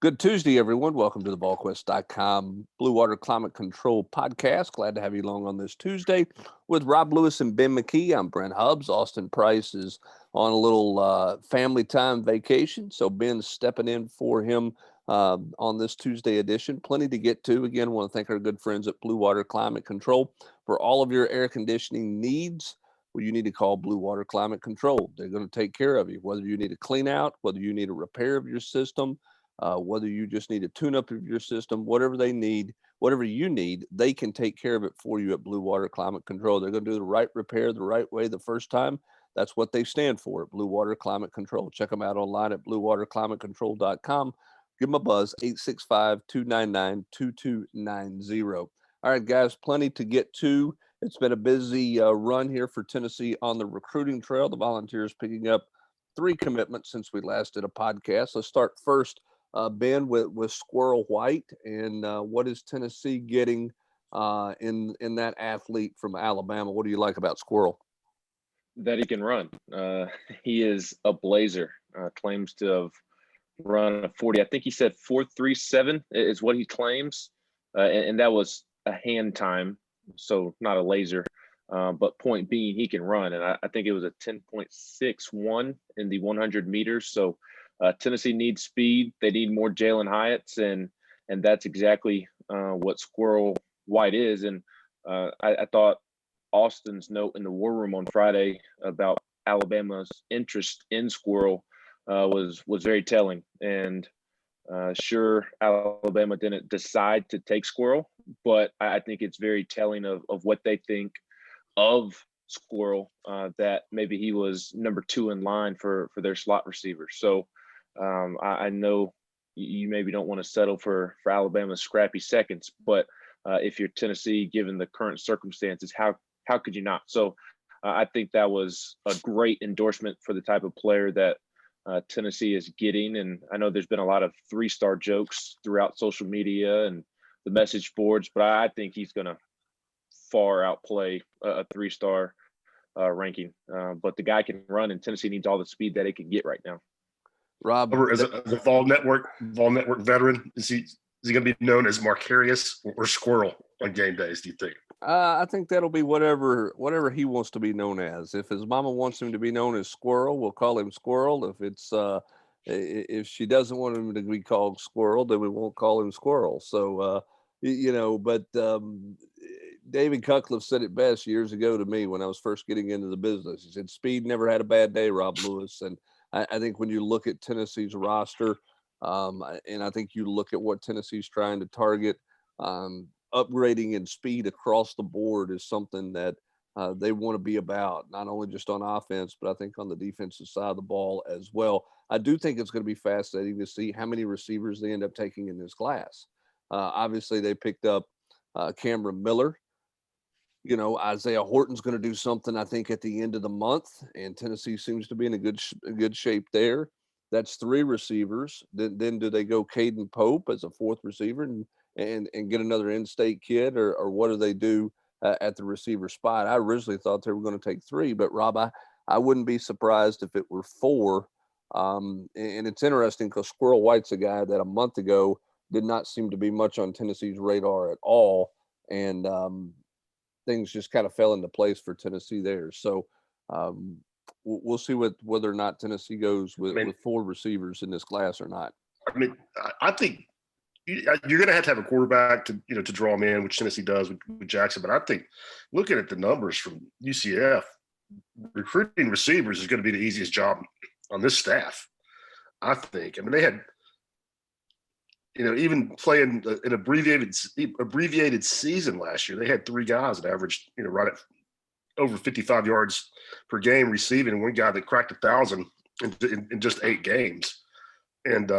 Good Tuesday, everyone. Welcome to the Volquest.com Blue Water Climate Control Podcast. Glad to have you along on this Tuesday with Rob Lewis and Ben McKee. I'm Brent Hubbs. Austin Price is on a little family time vacation, so Ben's stepping in for him on this Tuesday edition. Plenty to get to. Again, I want to thank our good friends at Blue Water Climate Control for all of your air conditioning needs. Well, you need to call Blue Water Climate Control. They're going to take care of you, whether you need a clean out, whether you need a repair of your system, whether you just need a tune-up of your system, whatever they need, whatever you need, they can take care of it for you at Blue Water Climate Control. They're going to do the right repair the right way the first time. That's what they stand for at Blue Water Climate Control. Check them out online at bluewaterclimatecontrol.com. Give them a buzz, 865-299-2290. All right, guys, plenty to get to. It's been a busy run here for Tennessee on the recruiting trail. The Volunteers picking up 3 commitments since we last did a podcast. Let's start first, Ben, with Squirrel White, and what is Tennessee getting in that athlete from Alabama? What do you like about Squirrel? That he can run. He is a blazer. Claims to have run a 40. I think he said 4.37 is what he claims, and that was a hand time, so not a laser. But point being, he can run, and I think it was a 10.61 in the 100 meters. So Tennessee needs speed. They need more Jalen Hyatts, and that's exactly what Squirrel White is. And I thought Austin's note in the war room on Friday about Alabama's interest in Squirrel was very telling. And sure, Alabama didn't decide to take Squirrel, but I think it's very telling of what they think of Squirrel, that maybe he was number 2 in line for their slot receiver. So I know you maybe don't want to settle for Alabama's scrappy seconds, but if you're Tennessee, given the current circumstances, how could you not? So I think that was a great endorsement for the type of player that Tennessee is getting. And I know there's been a lot of 3-star jokes throughout social media and the message boards, but I think he's going to far outplay a 3-star ranking. But the guy can run, and Tennessee needs all the speed that it can get right now. Rob, as a Vol Network veteran, is he going to be known as Marcarius or Squirrel on game days, do you think? I think that'll be whatever he wants to be known as. If his mama wants him to be known as Squirrel, we'll call him Squirrel. If she doesn't want him to be called Squirrel, then we won't call him Squirrel. So but David Cutcliffe said it best years ago to me when I was first getting into the business. He said, "Speed never had a bad day, Rob Lewis." And I think when you look at Tennessee's roster, and I think you look at what Tennessee's trying to target, upgrading in speed across the board is something that they want to be about, not only just on offense, but I think on the defensive side of the ball as well. I do think it's going to be fascinating to see how many receivers they end up taking in this class. Obviously, they picked up Cameron Miller. Isaiah Horton's going to do something, I think, at the end of the month, and Tennessee seems to be in a good shape there. That's 3 receivers. Then do they go Caden Pope as a 4th receiver and get another in-state kid, or what do they do at the receiver spot? I originally thought they were going to take 3, but Rob, I wouldn't be surprised if it were 4. And it's interesting because Squirrel White's a guy that a month ago did not seem to be much on Tennessee's radar at all, and things just kind of fell into place for Tennessee there. So we'll see whether or not Tennessee goes with 4 receivers in this class or not. I mean, I think you're going to have a quarterback to draw them in, which Tennessee does with Jackson. But I think looking at the numbers from UCF, recruiting receivers is going to be the easiest job on this staff, I think. I mean, they had, even playing an abbreviated season last year, they had 3 guys that averaged, right at over 55 yards per game receiving, and one guy that cracked 1,000 in just 8 games. And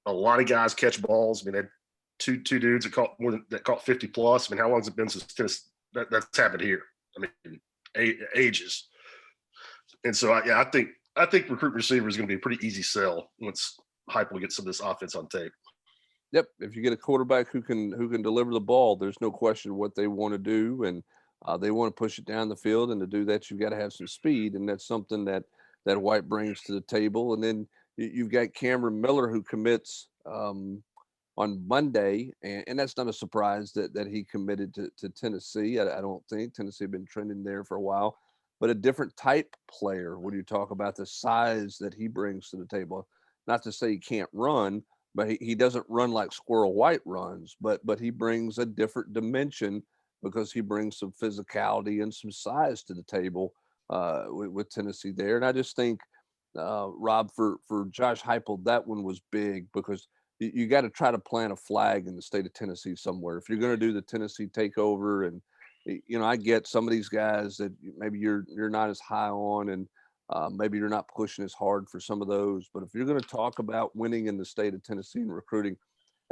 a lot of guys catch balls. I mean, they had two dudes that caught 50 plus. I mean, how long has it been since tennis that's happened here? I mean, ages. And so I think recruit receiver is going to be a pretty easy sell once Heupel gets some of this offense on tape. Yep, if you get a quarterback who can deliver the ball, there's no question what they want to do, and they want to push it down the field. And to do that, you've got to have some speed, and that's something that White brings to the table. And then You've got Cameron Miller who commits on Monday, and that's not a surprise that he committed to Tennessee. I don't think Tennessee had been trending there for a while, but a different type player when you talk about the size that he brings to the table. Not to say he can't run, but he doesn't run like Squirrel White runs, but he brings a different dimension because he brings some physicality and some size to the table with Tennessee there. And I just think, Rob, for Josh Heupel, that one was big because you got to try to plant a flag in the state of Tennessee somewhere. If you're going to do the Tennessee takeover, and I get some of these guys that maybe you're not as high on, and maybe you're not pushing as hard for some of those. But if you're going to talk about winning in the state of Tennessee and recruiting,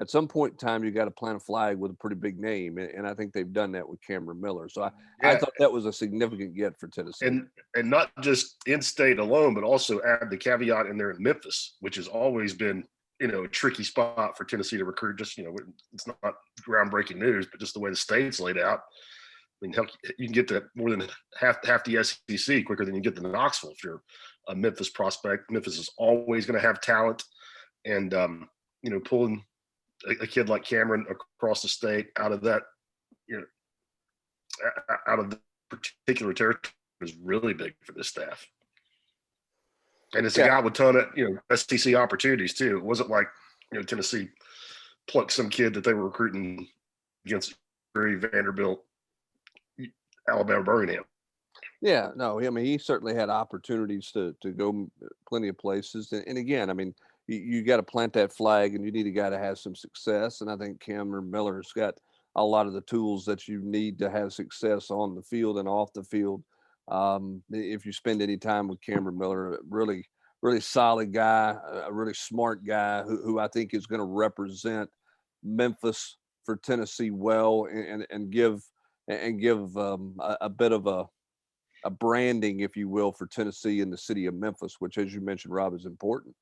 at some point in time, you got to plant a flag with a pretty big name, and I think they've done that with Cameron Miller. So I Yeah, thought that was a significant get for Tennessee. and not just in state alone, but also add the caveat in there in Memphis, which has always been a tricky spot for Tennessee to recruit. Just it's not groundbreaking news, but just the way the state's laid out. I mean, you can get to more than half the SEC quicker than you get to Knoxville if you're a Memphis prospect. Memphis is always going to have talent, and pulling a kid like Cameron across the state out of that, out of the particular territory is really big for this staff. And it's a guy with a ton of SEC opportunities too. It wasn't like Tennessee plucked some kid that they were recruiting against Vanderbilt, Alabama, Birmingham. Yeah, no, I mean, he certainly had opportunities to go plenty of places. And again, I mean, you got to plant that flag, and you need a guy to have some success. And I think Cameron Miller's got a lot of the tools that you need to have success on the field and off the field. If you spend any time with Cameron Miller, really, really solid guy, a really smart guy who I think is going to represent Memphis for Tennessee well, and give a bit of a branding, if you will, for Tennessee in the city of Memphis, which, as you mentioned, Rob, is important.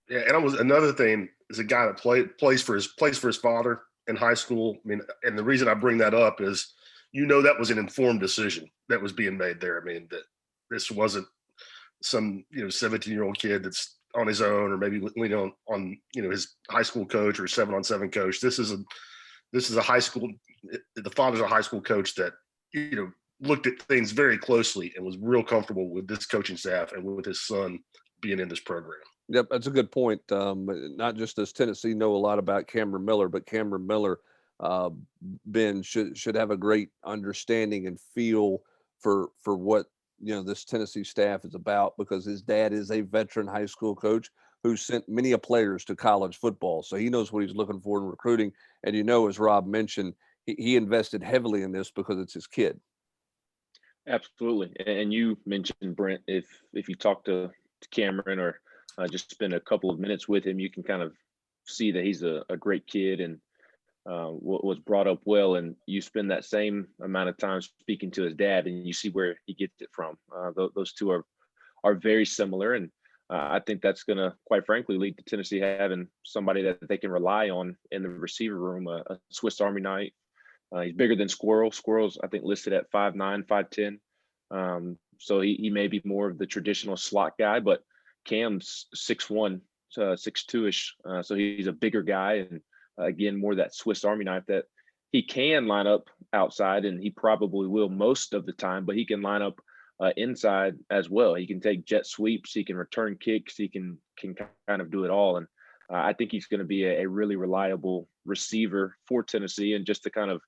Yeah, and another thing is a guy that plays for his father in high school. I mean, and the reason I bring that up is, that was an informed decision that was being made there. I mean, that this wasn't some 17-year-old kid that's on his own, or maybe leaning on his high school coach or 7-on-7 coach. This is a high school. The father's a high school coach that looked at things very closely and was real comfortable with this coaching staff and with his son being in this program. Yep, that's a good point. Not just does Tennessee know a lot about Cameron Miller, but Cameron Miller, Ben, should have a great understanding and feel for what this Tennessee staff is about, because his dad is a veteran high school coach who sent many players to college football, so he knows what he's looking for in recruiting. And as Rob mentioned, he invested heavily in this because it's his kid. Absolutely. And you mentioned, Brent, if you talk to Cameron or just spend a couple of minutes with him, you can kind of see that he's a great kid and was brought up well. And you spend that same amount of time speaking to his dad, and you see where he gets it from. Those two are very similar. And I think that's going to, quite frankly, lead to Tennessee having somebody that they can rely on in the receiver room, a Swiss Army knife. He's bigger than Squirrel. Squirrel's, I think, listed at 5'9", 5'10". So he may be more of the traditional slot guy, but Cam's 6'1", 6'2"-ish. So he's a bigger guy, and again, more that Swiss Army knife that he can line up outside, and he probably will most of the time, but he can line up inside as well. He can take jet sweeps, he can return kicks, he can kind of do it all. And I think he's going to be a really reliable receiver for Tennessee. And just to kind of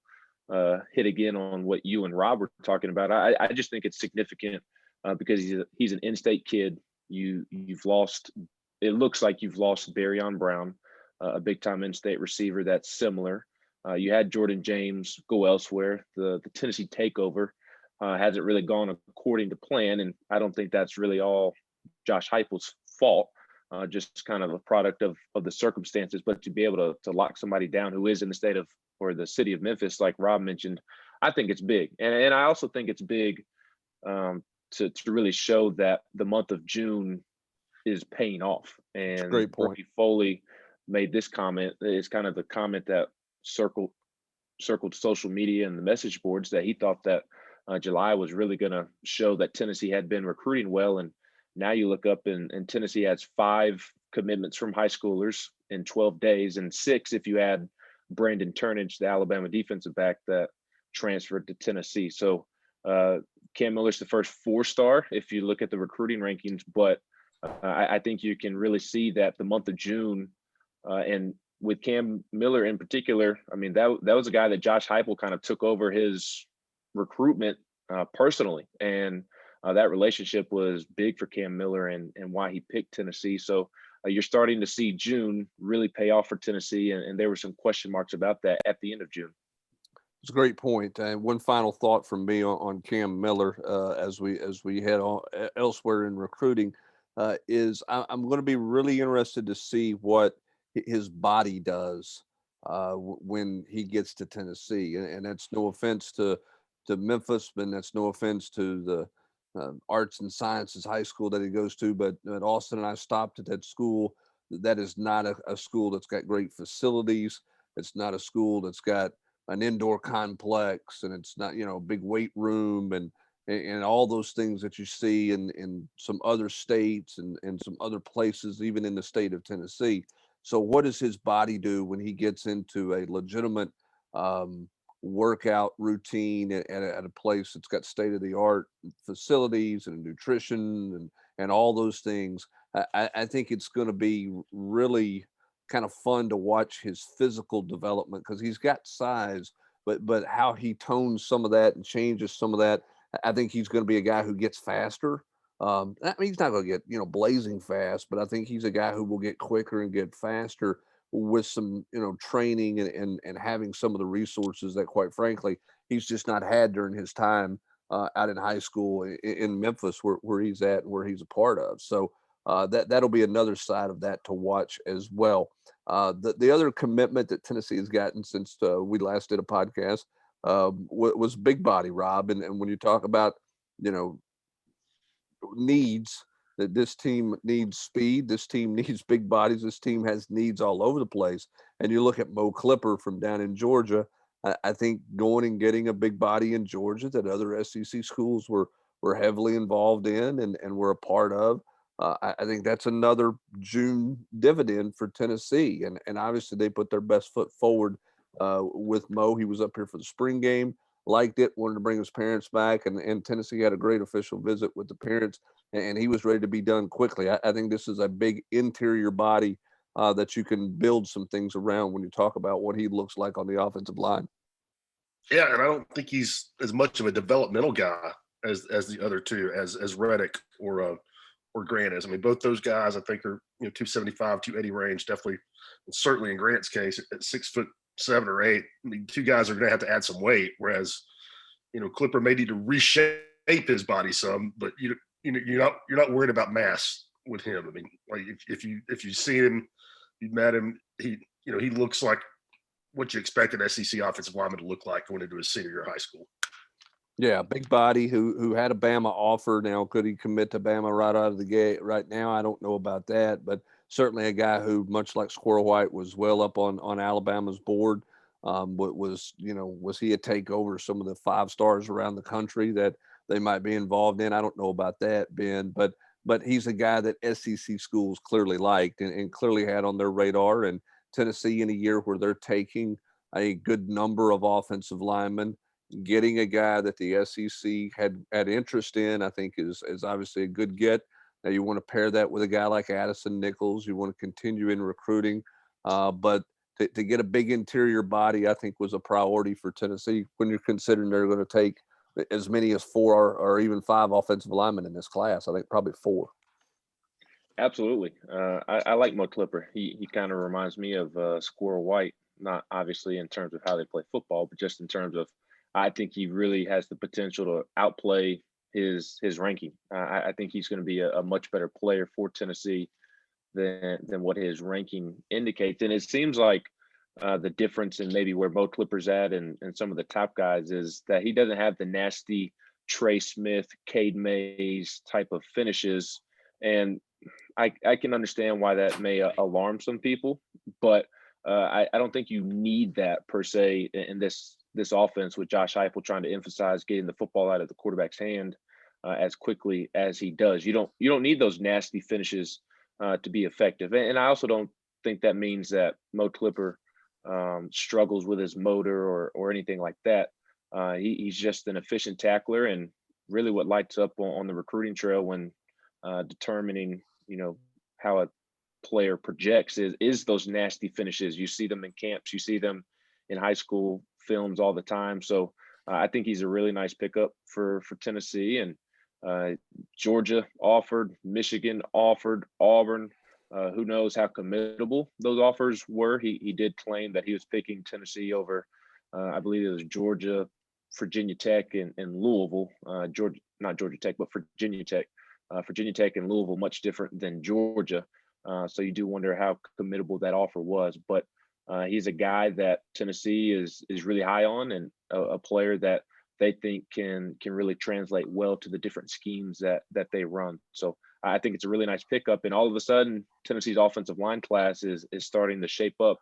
hit again on what you and Rob were talking about, I just think it's significant because he's an in-state kid. You've lost, it looks like you've lost Barryon Brown, a big-time in-state receiver that's similar. You had Jordan James go elsewhere. The Tennessee takeover hasn't really gone according to plan, and I don't think that's really all Josh Heupel's fault. Just kind of a product of the circumstances. But to be able to lock somebody down who is in the state of, or the city of Memphis, like Rob mentioned, I think it's big. And I also think it's big to really show that the month of June is paying off. And great point. Ricky Foley made this comment. It's kind of the comment that circled social media and the message boards, that he thought that July was really going to show that Tennessee had been recruiting well. And Now you look up and Tennessee has 5 commitments from high schoolers in 12 days, and 6 if you add Brandon Turnage, the Alabama defensive back that transferred to Tennessee. So Cam Miller's the first 4-star if you look at the recruiting rankings, but I think you can really see that the month of June, and with Cam Miller in particular, I mean, that was a guy that Josh Heupel kind of took over his recruitment personally, and that relationship was big for Cam Miller and why he picked Tennessee. So you're starting to see June really pay off for Tennessee, and there were some question marks about that at the end of June. It's a great point. And one final thought from me on Cam Miller as we head on elsewhere in recruiting is I'm going to be really interested to see what his body does when he gets to Tennessee. And that's no offense to Memphis, and that's no offense to the arts and sciences high school that he goes to. But Austin and I stopped at that school. That is not a school that's got great facilities. It's not a school that's got an indoor complex, and it's not, a big weight room and all those things that you see in some other states and some other places, even in the state of Tennessee. So what does his body do when he gets into a legitimate workout routine at a place that's got state-of-the-art facilities and nutrition and all those things? I think it's going to be really kind of fun to watch his physical development, because he's got size, but how he tones some of that and changes some of that. I think he's going to be a guy who gets faster. I mean, he's not going to get blazing fast, but I think he's a guy who will get quicker and get faster with some training and having some of the resources that, quite frankly, he's just not had during his time out in high school in Memphis, where he's at and where he's a part of. So that'll be another side of that to watch as well. The other commitment that Tennessee has gotten since we last did a podcast was big body, Rob. And when you talk about, needs, that this team needs speed, this team needs big bodies, this team has needs all over the place. And you look at Mo Clipper from down in Georgia. I think going and getting a big body in Georgia that other SEC schools were heavily involved in and were a part of. I think that's another June dividend for Tennessee. And obviously they put their best foot forward with Mo. He was up here for the spring game, liked it, wanted to bring his parents back. And Tennessee had a great official visit with the parents, and he was ready to be done quickly. I think this is a big interior body that you can build some things around when you talk about what he looks like on the offensive line. Yeah, and I don't think he's as much of a developmental guy as the other two, as Reddick or Grant is. I mean, both those guys I think are 275, 280 range, definitely, certainly in Grant's case at 6'7" or 8. I mean, two guys are going to have to add some weight, whereas Clipper may need to reshape his body some, but you're not worried about mass with him. I mean, like if you see him, you met him, he looks like what you expect an SEC offensive lineman to look like going into his senior year of high school. Yeah, big body who had a Bama offer. Now, could he commit to Bama right out of the gate right now? I don't know about that, but certainly a guy who, much like Squirrel White, was well up on Alabama's board. Was he a takeover some of the 5 stars around the country that they might be involved in? I don't know about that, Ben, but he's a guy that SEC schools clearly liked and clearly had on their radar. And Tennessee, in a year where they're taking a good number of offensive linemen, getting a guy that the SEC had interest in, I think is obviously a good get. Now you want to pair that with a guy like Addison Nichols. You want to continue in recruiting, but to get a big interior body, I think was a priority for Tennessee when you're considering they're going to take as many as 4 or even 5 offensive linemen in this class. I think probably 4. Absolutely. I like Mo Clipper. He kind of reminds me of Squirrel White, not obviously in terms of how they play football, but just in terms of, I think he really has the potential to outplay his ranking. I think he's going to be a much better player for Tennessee than what his ranking indicates. And it seems like the difference in maybe where Mo Clipper's at and some of the top guys is that he doesn't have the nasty Trey Smith, Cade Mays type of finishes. And I can understand why that may alarm some people, but I don't think you need that per se in this offense with Josh Heupel trying to emphasize getting the football out of the quarterback's hand. as quickly as he does. You don't need those nasty finishes to be effective. And I also don't think that means that Mo Clipper struggles with his motor or anything like that. He's just an efficient tackler, and really what lights up on the recruiting trail when determining, how a player projects is those nasty finishes. You see them in camps, you see them in high school films all the time. So I think he's a really nice pickup for Tennessee. And Georgia offered, Michigan offered, Auburn. Who knows how committable those offers were? He did claim that he was picking Tennessee over, I believe it was Georgia, Virginia Tech, and Louisville. Not Georgia Tech, but Virginia Tech. Virginia Tech and Louisville much different than Georgia. So you do wonder how committable that offer was. But he's a guy that Tennessee is really high on, and a player that they think can really translate well to the different schemes that they run. So I think it's a really nice pickup. And all of a sudden, Tennessee's offensive line class is starting to shape up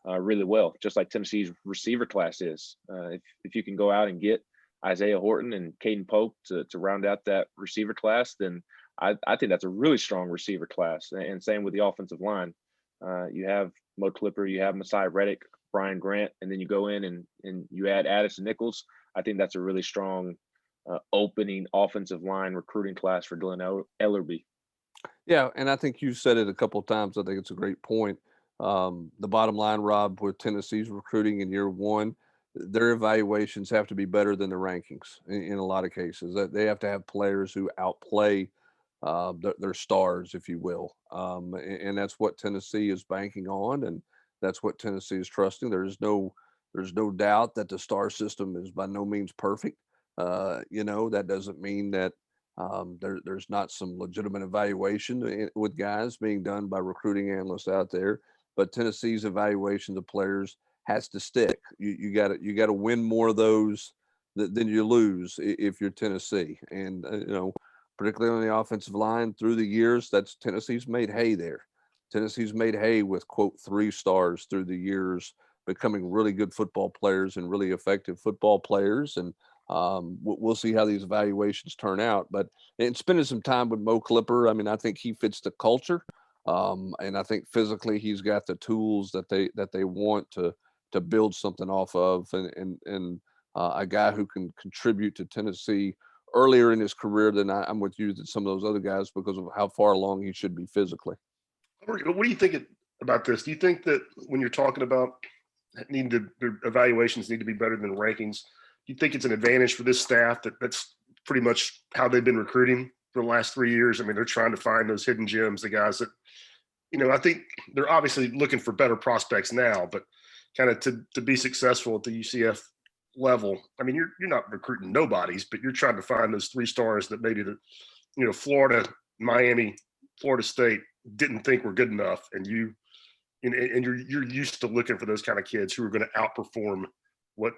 really well, just like Tennessee's receiver class is. If you can go out and get Isaiah Horton and Caden Polk to round out that receiver class, then I think that's a really strong receiver class. And same with the offensive line. You have Mo Clipper, you have Messiah Reddick, Brian Grant, and then you go in and you add Addison Nichols. I think that's a really strong opening offensive line recruiting class for Glenn Ellerby. Yeah, and I think you said it a couple of times. I think it's a great point. The bottom line, Rob, with Tennessee's recruiting in year one, their evaluations have to be better than the rankings in a lot of cases. That they have to have players who outplay their stars, if you will, and that's what Tennessee is banking on, and that's what Tennessee is trusting. There's no doubt that the star system is by no means perfect. That doesn't mean that there's not some legitimate evaluation with guys being done by recruiting analysts out there, but Tennessee's evaluations of players has to stick. You got to win more of those than you lose if you're Tennessee, and particularly on the offensive line through the years, that's Tennessee's made hay there. Tennessee's made hay with quote 3 stars through the years, becoming really good football players and really effective football players, and we'll see how these evaluations turn out. But and spending some time with Mo Clipper, I mean, I think he fits the culture, and I think physically he's got the tools that they want to build something off of, and a guy who can contribute to Tennessee earlier in his career than I'm with you than some of those other guys because of how far along he should be physically. What do you think about this? Do you think that when you're talking about their evaluations need to be better than the rankings, do you think it's an advantage for this staff that's pretty much how they've been recruiting for the last 3 years? I mean, they're trying to find those hidden gems, the guys that, I think they're obviously looking for better prospects now, but kind of to be successful at the UCF level. I mean, you're not recruiting nobodies, but you're trying to find those 3 stars that maybe Florida, Miami, Florida State didn't think were good enough, and you're used to looking for those kind of kids who are going to outperform what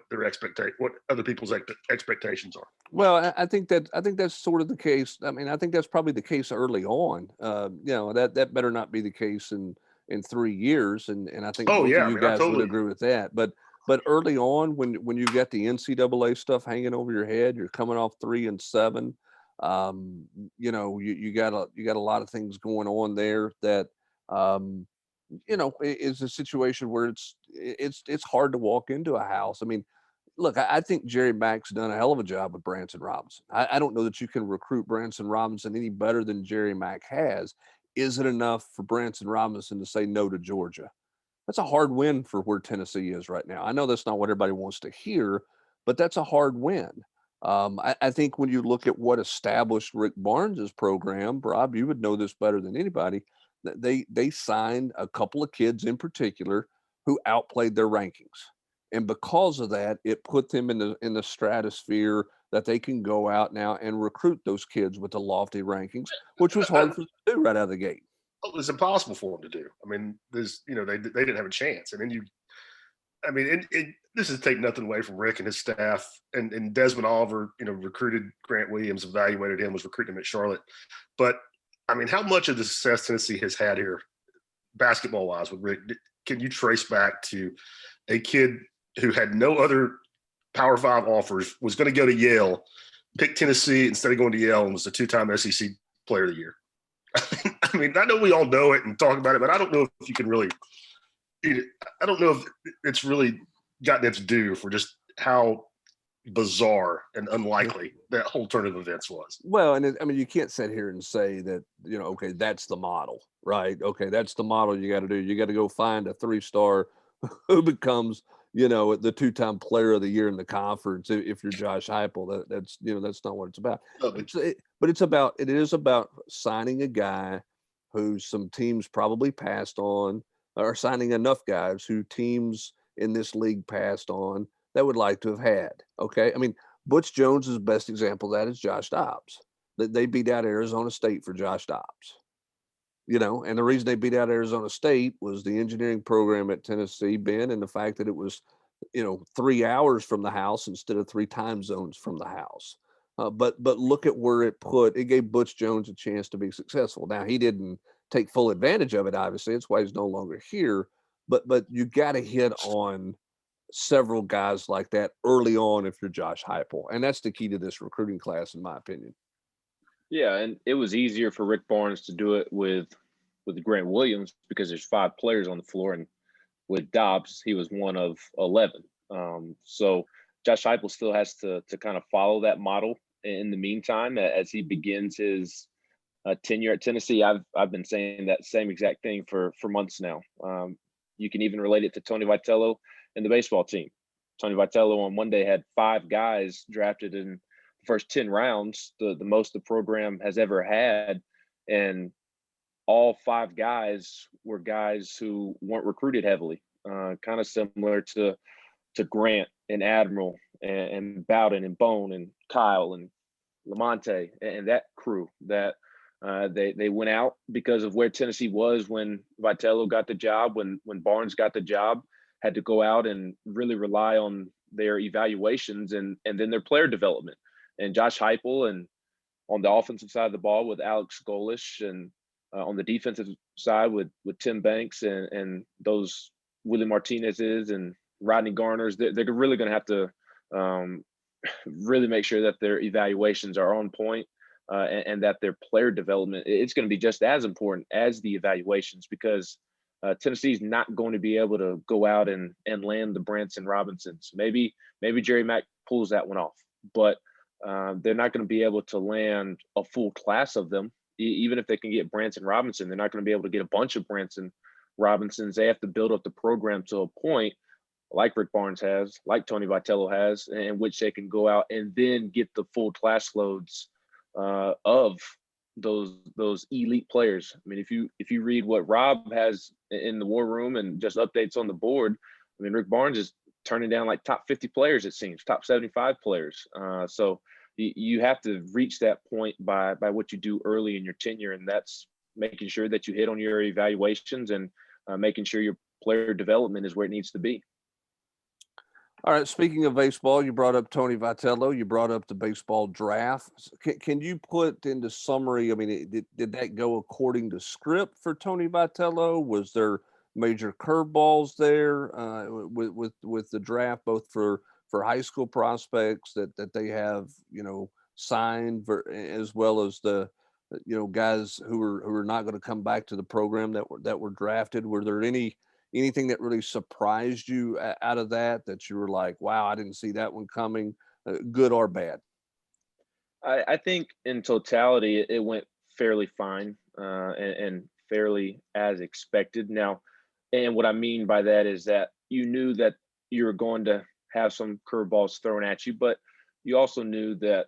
other people's expectations are. Well, I think that's sort of the case. I mean, I think that's probably the case early on. That better not be the case in 3 years, and I think both of you guys would agree with that. But early on, when you get the NCAA stuff hanging over your head, you're coming off 3-7. You got a lot of things going on there that is a situation where it's hard to walk into a house. I mean, look, I think Jerry Mack's done a hell of a job with Branson Robinson. I don't know that you can recruit Branson Robinson any better than Jerry Mack has. Is it enough for Branson Robinson to say no to Georgia? That's a hard win for where Tennessee is right now. I know that's not what everybody wants to hear, but that's a hard win. I think when you look at what established Rick Barnes's program, Rob, you would know this better than anybody. They signed a couple of kids in particular who outplayed their rankings, and because of that, it put them in the stratosphere that they can go out now and recruit those kids with the lofty rankings, which was hard for them to do right out of the gate. It was impossible for them to do. I mean, they didn't have a chance, and then this is take nothing away from Rick and his staff, and Desmond Oliver, recruited Grant Williams, evaluated him, was recruiting him at Charlotte. But I mean, how much of the success Tennessee has had here, basketball wise, with Rick, can you trace back to a kid who had no other Power 5 offers, was going to go to Yale, picked Tennessee instead of going to Yale and was a 2-time SEC Player of the Year. I mean, I know we all know it and talk about it, but I don't know if you can really. I don't know if it's really gotten its due for just how bizarre and unlikely that whole turn of events was. Well, and I mean, you can't sit here and say that, okay, that's the model, right? Okay, that's the model you got to do. You got to go find a 3-star who becomes, the 2-time Player of the Year in the conference. If you're Josh Heupel, that's not what it's about. No, But it is about signing a guy who some teams probably passed on, or signing enough guys who teams in this league passed on that would like to have had. Okay, I mean, Butch Jones's best example of that is Josh Dobbs. They beat out Arizona State for Josh Dobbs. And the reason they beat out Arizona State was the engineering program at Tennessee, Ben, and the fact that it was, 3 hours from the house instead of 3 time zones from the house. But look at where it gave Butch Jones a chance to be successful. Now, he didn't take full advantage of it, obviously. It's why he's no longer here. But you got to hit on several guys like that early on if you're Josh Heupel. And that's the key to this recruiting class, in my opinion. Yeah, and it was easier for Rick Barnes to do it with Grant Williams because there's 5 players on the floor, and with Dobbs, he was one of 11. So Josh Heupel still has to kind of follow that model in the meantime as he begins his tenure at Tennessee. I've been saying that same exact thing for months now. You can even relate it to Tony Vitello and the baseball team. Tony Vitello on one day had 5 guys drafted in the first 10 rounds, the most the program has ever had. And all 5 guys were guys who weren't recruited heavily, kind of similar to Grant and Admiral and Bowden and Bone and Kyle and Lamonte and that crew that they went out because of where Tennessee was when Vitello got the job, when Barnes got the job, had to go out and really rely on their evaluations and then their player development. And Josh Heupel, and on the offensive side of the ball with Alex Golish, and on the defensive side with Tim Banks and those Willie Martinez's and Rodney Garners, they're really going to have to really make sure that their evaluations are on point, and that their player development, it's going to be just as important as the evaluations, because Tennessee's not going to be able to go out and land the Branson Robinsons. Maybe Jerry Mack pulls that one off, but they're not going to be able to land a full class of them. Even if they can get Branson Robinson, they're not going to be able to get a bunch of Branson Robinsons. They have to build up the program to a point like Rick Barnes has, like Tony Vitello has, in which they can go out and then get the full class loads of those elite players. I mean, if you read what Rob has in the war room and just updates on the board, I mean, Rick Barnes is turning down like top 50 players, it seems, top 75 players. So you have to reach that point by what you do early in your tenure, and that's making sure that you hit on your evaluations and making sure your player development is where it needs to be. All right. Speaking of baseball, you brought up Tony Vitello. You brought up the baseball draft. Can you put into summary? I mean, did that go according to script for Tony Vitello? Was there major curveballs there with the draft, both for high school prospects that they have signed, as well as the guys who are not going to come back to the program that were drafted? Were there anything that really surprised you out of that you were like, wow, I didn't see that one coming, good or bad? I think in totality, it went fairly fine, and fairly as expected. Now, and what I mean by that is that you knew that you were going to have some curveballs thrown at you, but you also knew that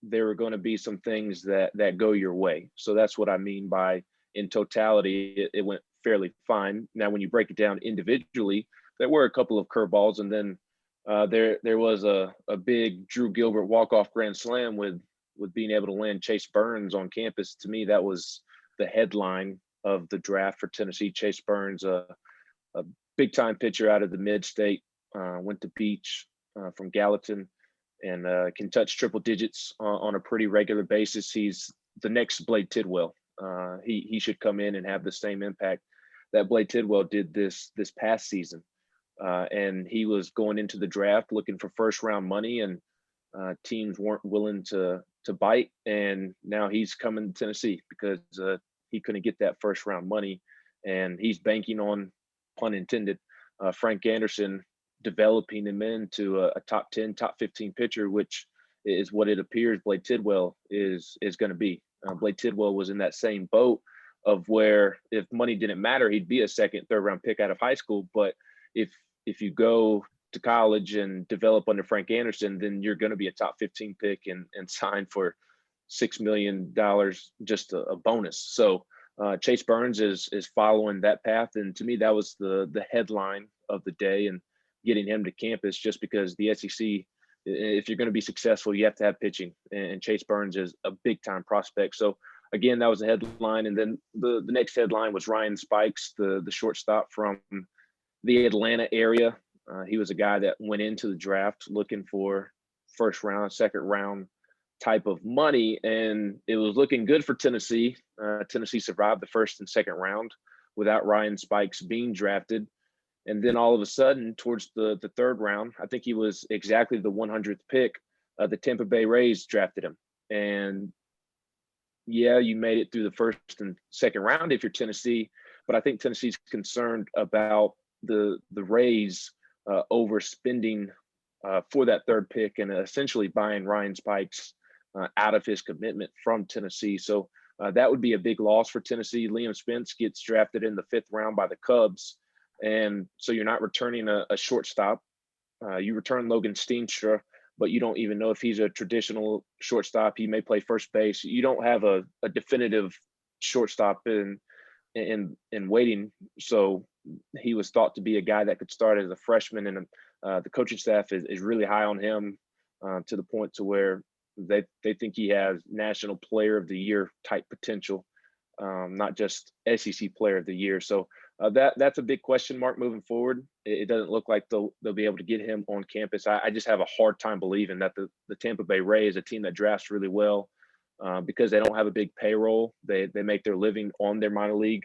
there were going to be some things that go your way. So that's what I mean by in totality, it went fairly fine. Now, when you break it down individually, there were a couple of curveballs, and then there was a big Drew Gilbert walk-off grand slam with being able to land Chase Burns on campus. To me, that was the headline of the draft for Tennessee. Chase Burns, a big-time pitcher out of the mid-state, went to Beach from Gallatin, and can touch triple digits on a pretty regular basis. He's the next Blade Tidwell. He should come in and have the same impact that Blade Tidwell did this past season. And he was going into the draft looking for first round money, and teams weren't willing to bite, and now he's coming to Tennessee because he couldn't get that first round money, and he's banking on, pun intended, Frank Anderson developing him into a top 10, top 15 pitcher, which is what it appears Blade Tidwell is going to be. Blade Tidwell was in that same boat of where if money didn't matter, he'd be a second, third round pick out of high school. But if you go to college and develop under Frank Anderson, then you're going to be a top 15 pick and sign for $6 million, just a bonus. So Chase Burns is following that path. And to me, that was the headline of the day, and getting him to campus, just because the SEC, if you're going to be successful, you have to have pitching, and Chase Burns is a big time prospect. So again, that was a headline. And then the next headline was Ryan Spikes, the shortstop from the Atlanta area. He was a guy that went into the draft looking for first round, second round type of money, and it was looking good for Tennessee. Tennessee survived the first and second round without Ryan Spikes being drafted. And then all of a sudden, towards the third round, I think he was exactly the 100th pick, the Tampa Bay Rays drafted him. And yeah, you made it through the first and second round if you're Tennessee, but I think Tennessee's concerned about the Rays overspending for that third pick and essentially buying Ryan Spikes out of his commitment from Tennessee. So that would be a big loss for Tennessee. Liam Spence gets drafted in the 5th round by the Cubs. And so you're not returning a shortstop. You return Logan Steenstra, but you don't even know if he's a traditional shortstop. He may play first base. You don't have a definitive shortstop in waiting. So he was thought to be a guy that could start as a freshman, and the coaching staff is really high on him to the point to where they think he has National Player of the Year type potential, not just SEC Player of the Year. So that's a big question mark moving forward. It doesn't look like they'll be able to get him on campus. I just have a hard time believing that the Tampa Bay Rays, a team that drafts really well, because they don't have a big payroll. They make their living on their minor league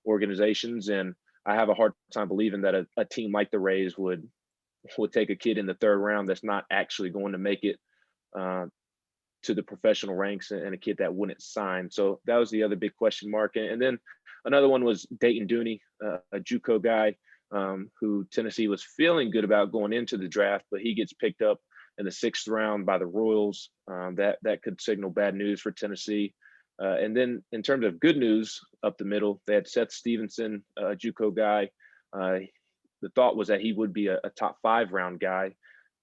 organizations, and I have a hard time believing that a team like the Rays would take a kid in the 3rd round that's not actually going to make it to the professional ranks, and a kid that wouldn't sign. So that was the other big question mark. And then another one was Dayton Dooney, a JUCO guy who Tennessee was feeling good about going into the draft, but he gets picked up in the 6th round by the Royals. That could signal bad news for Tennessee. And then in terms of good news up the middle, they had Seth Stevenson, a JUCO guy. The thought was that he would be a top 5 round guy,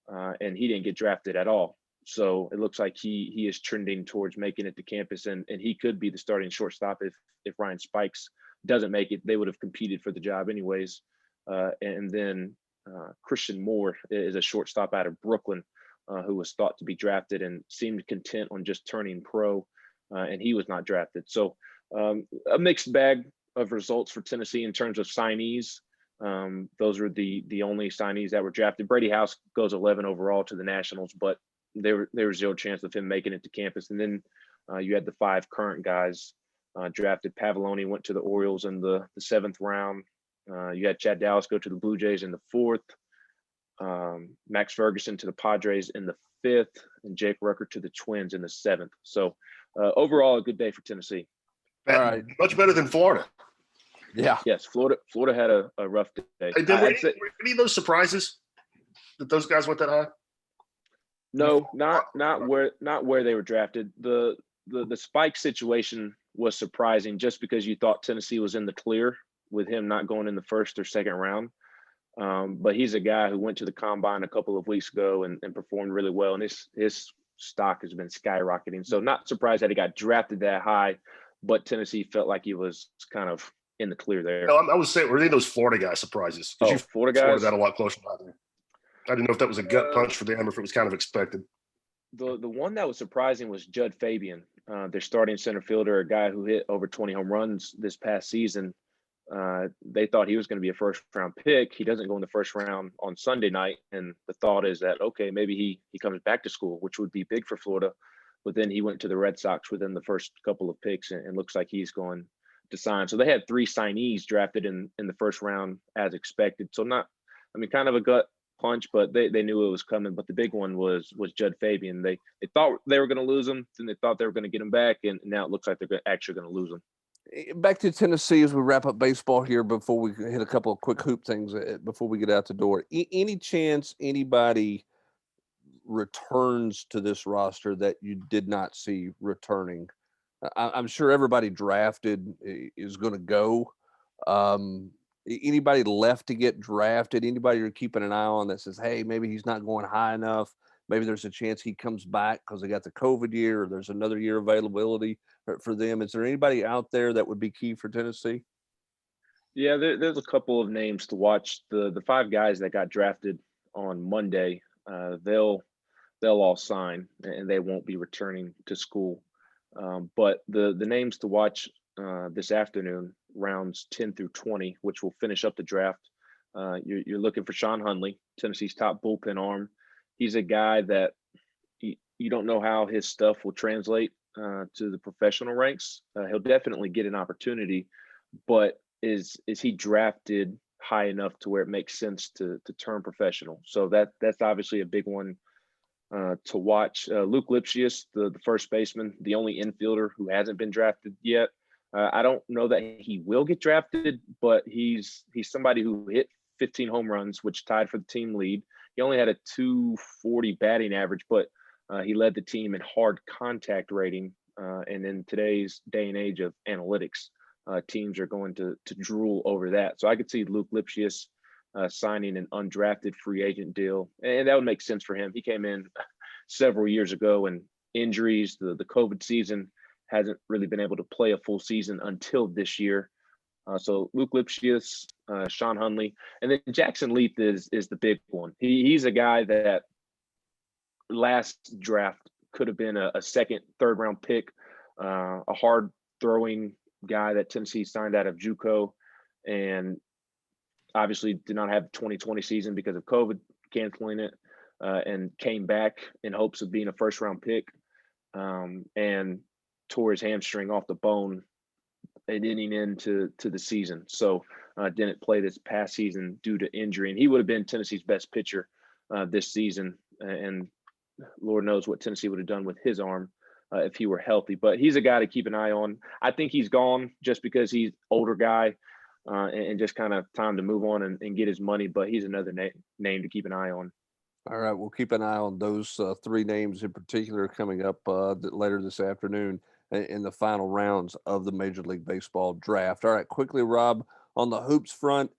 and he didn't get drafted at all. So it looks like he is trending towards making it to campus, and he could be the starting shortstop if Ryan Spikes doesn't make it. They would have competed for the job anyways. And then Christian Moore is a shortstop out of Brooklyn who was thought to be drafted and seemed content on just turning pro, and he was not drafted. So a mixed bag of results for Tennessee in terms of signees. Those are the only signees that were drafted. Brady House goes 11 overall to the Nationals, but there was zero chance of him making it to campus. And then you had the 5 current guys drafted. Pavloni went to the Orioles in the 7th round. You had Chad Dallas go to the Blue Jays in the 4th. Max Ferguson to the Padres in the 5th, and Jake Rucker to the Twins in the 7th. So overall, a good day for Tennessee. All right. Much better than Florida. Yeah. Yes, Florida had a rough day. Hey, were any of those surprises that those guys went that high? No, not where they were drafted. The Spike situation was surprising just because you thought Tennessee was in the clear with him not going in the 1st or 2nd round. But he's a guy who went to the combine a couple of weeks ago and performed really well, and his stock has been skyrocketing. So not surprised that he got drafted that high, but Tennessee felt like he was kind of in the clear there. No, I was saying, were any of those Florida guys surprises? Oh, Florida guys? Florida got a lot closer to that. I didn't know if that was a gut punch for them or if it was kind of expected. The one that was surprising was Judd Fabian, their starting center fielder, a guy who hit over 20 home runs this past season. They thought he was going to be a 1st-round pick. He doesn't go in the 1st round on Sunday night, and the thought is that, okay, maybe he comes back to school, which would be big for Florida. But then he went to the Red Sox within the first couple of picks, and looks like he's going to sign. So they had 3 signees drafted in the 1st round as expected. So kind of a gut punch, but they knew it was coming. But the big one was Judd Fabian. They thought they were going to lose him, then they thought they were going to get him back, and now it looks like they're actually going to lose him. Back to Tennessee as we wrap up baseball here before we hit a couple of quick hoop things before we get out the door. Any chance anybody returns to this roster that you did not see returning? I'm sure everybody drafted is going to go. Anybody left to get drafted? Anybody you're keeping an eye on that says, hey, maybe he's not going high enough? Maybe there's a chance he comes back because they got the COVID year, or there's another year availability for them. Is there anybody out there that would be key for Tennessee? Yeah, there's a couple of names to watch. The 5 guys that got drafted on Monday, they'll all sign, and they won't be returning to school. But the names to watch this afternoon, rounds 10 through 20, which will finish up the draft. You're looking for Sean Hunley, Tennessee's top bullpen arm. He's a guy that you don't know how his stuff will translate to the professional ranks. He'll definitely get an opportunity, but is he drafted high enough to where it makes sense to turn professional? So that's obviously a big one to watch. Luke Lipsius, the first baseman, the only infielder who hasn't been drafted yet. I don't know that he will get drafted, but he's somebody who hit 15 home runs, which tied for the team lead. He only had a 240 batting average, but he led the team in hard contact rating. And in today's day and age of analytics, teams are going to drool over that. So I could see Luke Lipsius signing an undrafted free agent deal, and that would make sense for him. He came in several years ago, and injuries, the COVID season, hasn't really been able to play a full season until this year. So Luke Lipsius, Sean Hunley, and then Jackson Leith is the big one. He's a guy that last draft could have been a second, third round pick, a hard throwing guy that Tennessee signed out of JUCO, and obviously did not have the 2020 season because of COVID canceling it, and came back in hopes of being a first round pick, and tore his hamstring off the bone an inning into the season. So didn't play this past season due to injury, and he would have been Tennessee's best pitcher this season. And Lord knows what Tennessee would have done with his arm if he were healthy. But he's a guy to keep an eye on. I think he's gone just because he's older guy and just kind of time to move on and get his money. But he's another name to keep an eye on. All right, we'll keep an eye on those 3 names in particular coming up later this afternoon in the final rounds of the Major League Baseball draft. All right, quickly, Rob, on the hoops front,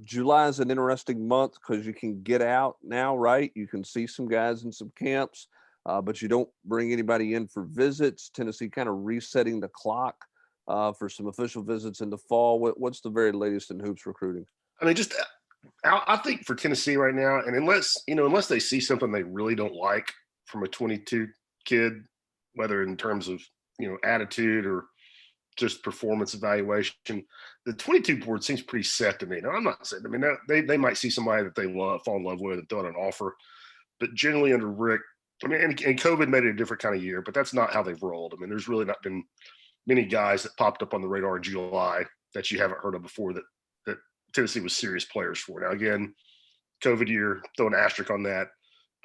July is an interesting month because you can get out now, right? You can see some guys in some camps, but you don't bring anybody in for visits. Tennessee kind of resetting the clock for some official visits in the fall. What's the very latest in hoops recruiting? I mean, I think for Tennessee right now, and unless they see something they really don't like from a 22 kid, whether in terms of attitude or just performance evaluation, the 22 board seems pretty set to me. Now, I'm not saying, I mean, they might see somebody that they fall in love with and throw out an offer, but generally under Rick, I mean, and COVID made it a different kind of year, but that's not how they've rolled. I mean, there's really not been many guys that popped up on the radar in July that you haven't heard of before that Tennessee was serious players for. Now, again, COVID year, throw an asterisk on that.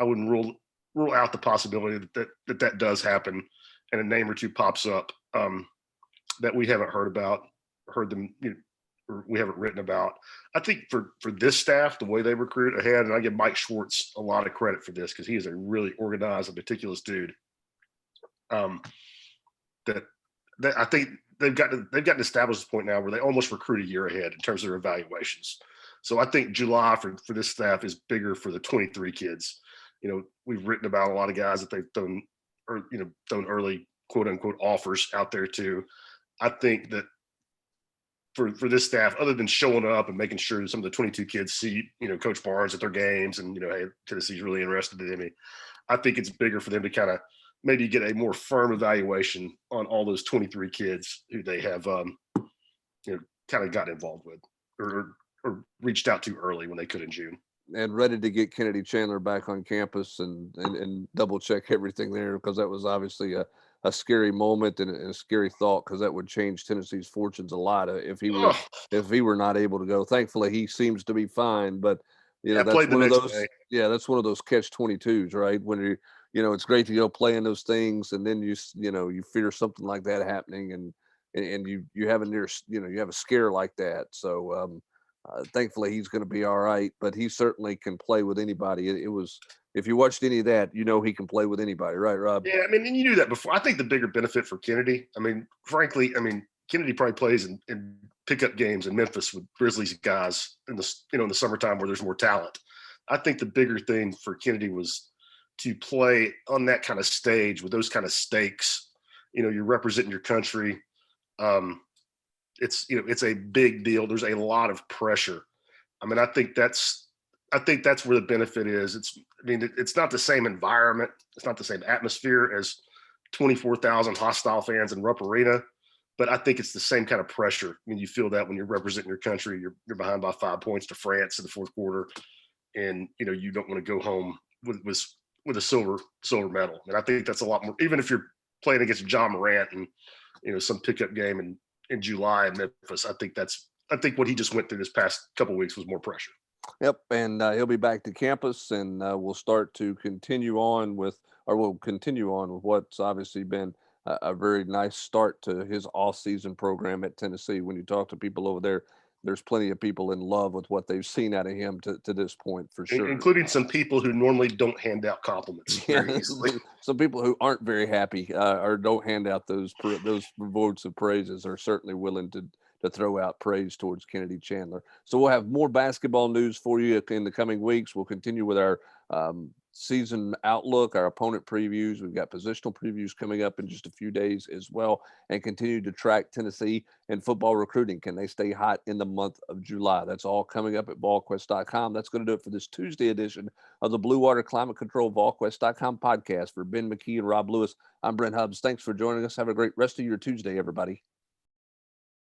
I wouldn't rule out the possibility that does happen, and a name or two pops up that we haven't heard them, or we haven't written about. I think for this staff, the way they recruit ahead, and I give Mike Schwartz a lot of credit for this because he is a really organized and meticulous dude. That I think they've gotten established this point now where they almost recruit a year ahead in terms of their evaluations. So I think July for this staff is bigger for the 23 kids. We've written about a lot of guys that they've thrown early quote unquote offers out there too. I think that for this staff, other than showing up and making sure some of the 22 kids see, Coach Barnes at their games and, hey, Tennessee's really interested in me, I think it's bigger for them to kind of maybe get a more firm evaluation on all those 23 kids who they have, kind of got involved with or reached out to early when they could in June. And ready to get Kennedy Chandler back on campus and double check everything there, because that was obviously a scary moment and a scary thought, because that would change Tennessee's fortunes a lot if he were not able to go. Thankfully, he seems to be fine, but You Yeah, know, I that's played the one of next those. day. Yeah, that's one of those catch-22s, right? When it's great to go play in those things, and then you fear something like that happening, and you have a you have a scare like that. So thankfully he's going to be all right, but he certainly can play with anybody. It was if you watched any of that, he can play with anybody, right, Rob? Yeah, I mean, and you knew that before. I think the bigger benefit for Kennedy, I mean, frankly, I mean, Kennedy probably plays in pickup games in Memphis with Grizzlies guys in the summertime where there's more talent. I think the bigger thing for Kennedy was to play on that kind of stage with those kind of stakes. You're representing your country. Um, it's a big deal. There's a lot of pressure. I mean, I think that's where the benefit is. It's not the same environment. It's not the same atmosphere as 24,000 hostile fans in Rupp Arena, but I think it's the same kind of pressure. I mean, you feel that when you're representing your country, you're behind by 5 points to France in the fourth quarter, and you don't want to go home with a silver medal. And I think that's a lot more. Even if you're playing against John Morant and some pickup game in July in Memphis, I think what he just went through this past couple of weeks was more pressure. Yep, and he'll be back to campus, and we'll continue on with what's obviously been a very nice start to his off-season program at Tennessee. When you talk to people over there, there's plenty of people in love with what they've seen out of him to this point, for sure. Including some people who normally don't hand out compliments very easily. Some people who aren't very happy or don't hand out those votes of praises are certainly willing to throw out praise towards Kennedy Chandler. So we'll have more basketball news for you in the coming weeks. We'll continue with our season outlook, our opponent previews. We've got positional previews coming up in just a few days as well, and continue to track Tennessee and football recruiting. Can they stay hot in the month of July? That's all coming up at Volquest.com. That's going to do it for this Tuesday edition of the Blue Water Climate Control Volquest.com podcast. For Ben McKee and Rob Lewis, I'm Brent Hubbs. Thanks for joining us. Have a great rest of your Tuesday, everybody.